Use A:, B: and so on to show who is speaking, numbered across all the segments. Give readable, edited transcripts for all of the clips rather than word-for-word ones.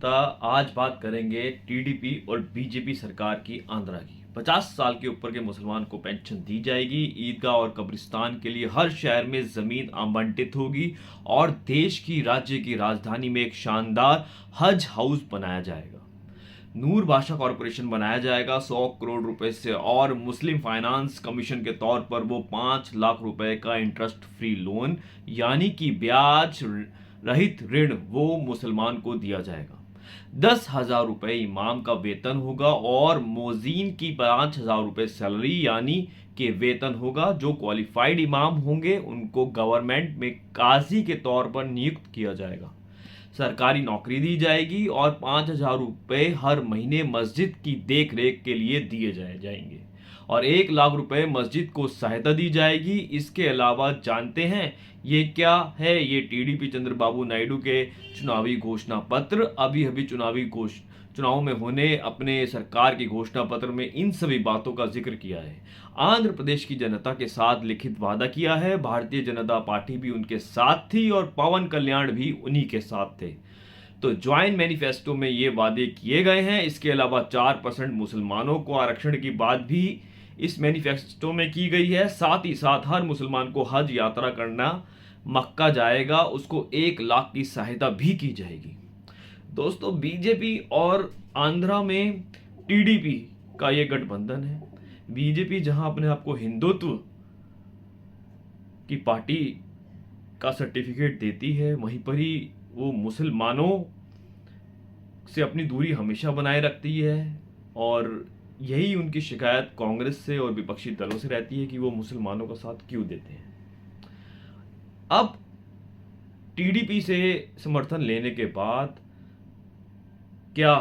A: आज बात करेंगे टीडीपी और बीजेपी सरकार की आंध्रा की। 50 साल के ऊपर के मुसलमान को पेंशन दी जाएगी। ईदगाह और कब्रिस्तान के लिए हर शहर में जमीन आवंटित होगी और देश की राज्य की राजधानी में एक शानदार हज हाउस बनाया जाएगा। नूर भाषा कॉरपोरेशन बनाया जाएगा 100 करोड़ रुपए से और मुस्लिम फाइनेंस कमीशन के तौर पर वो 5 लाख रुपए का इंटरेस्ट फ्री लोन यानी कि ब्याज रहित ऋण वो मुसलमान को दिया जाएगा। 10,000 रुपए इमाम का वेतन होगा और मोजीन की 5,000 रुपए सैलरी यानी कि वेतन होगा। जो क्वालिफाइड इमाम होंगे उनको गवर्नमेंट में काजी के तौर पर नियुक्त किया जाएगा। सरकारी नौकरी दी जाएगी और 5,000 रुपए हर महीने मस्जिद की देख रेख के लिए दिए जाएंगे और 1 लाख रुपए मस्जिद को सहायता दी जाएगी। इसके अलावा जानते हैं ये क्या है? ये टीडीपी चंद्रबाबू नायडू के चुनावी घोषणा पत्र। अभी चुनाव में होने अपने सरकार की घोषणा पत्र में इन सभी बातों का जिक्र किया है। आंध्र प्रदेश की जनता के साथ लिखित वादा किया है। भारतीय जनता पार्टी भी उनके साथ थी और पवन कल्याण भी उन्हीं के साथ थे। तो ज्वाइंट मैनिफेस्टो में ये वादे किए गए हैं। इसके अलावा 4% मुसलमानों को आरक्षण की बात भी इस मैनिफेस्टो में की गई है। साथ ही साथ हर मुसलमान को हज यात्रा करना मक्का जाएगा, उसको 1 लाख की सहायता भी की जाएगी। दोस्तों, बीजेपी और आंध्रा में टीडीपी का ये गठबंधन है। बीजेपी जहां अपने आप को हिंदुत्व की पार्टी का सर्टिफिकेट देती है, वहीं पर ही वो मुसलमानों से अपनी दूरी हमेशा बनाए रखती है और यही उनकी शिकायत कांग्रेस से और विपक्षी दलों से रहती है कि वो मुसलमानों का साथ क्यों देते हैं। अब टीडीपी से समर्थन लेने के बाद क्या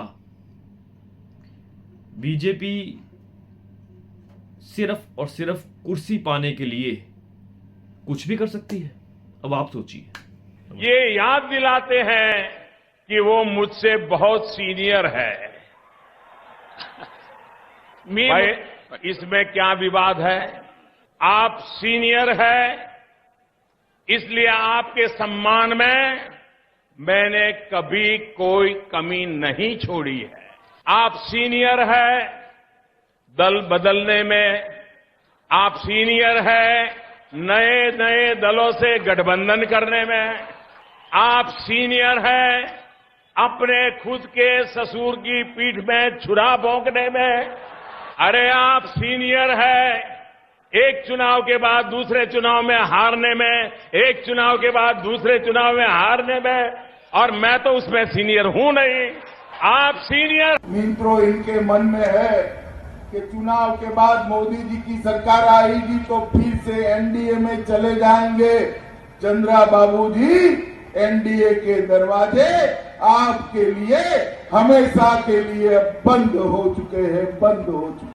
A: बीजेपी सिर्फ और सिर्फ कुर्सी पाने के लिए कुछ भी कर सकती है? अब आप सोचिए।
B: ये याद दिलाते हैं कि वो मुझसे बहुत सीनियर है। भाई, इसमें क्या विवाद है? आप सीनियर है, इसलिए आपके सम्मान में मैंने कभी कोई कमी नहीं छोड़ी है। आप सीनियर है दल बदलने में, आप सीनियर है नए नए दलों से गठबंधन करने में, आप सीनियर है अपने खुद के ससुर की पीठ में छुरा भोंकने में। अरे आप सीनियर है एक चुनाव के बाद दूसरे चुनाव में हारने में, एक चुनाव के बाद दूसरे चुनाव में हारने में, और मैं तो उसमें सीनियर हूं नहीं। आप सीनियर
C: मित्रों, इनके मन में है कि चुनाव के बाद मोदी जी की सरकार आएगी तो फिर से एनडीए में चले जाएंगे। चंद्रबाबू जी, एनडीए के दरवाजे आपके लिए हमेशा के लिए बंद हो चुके हैं, बंद हो चुके हैं।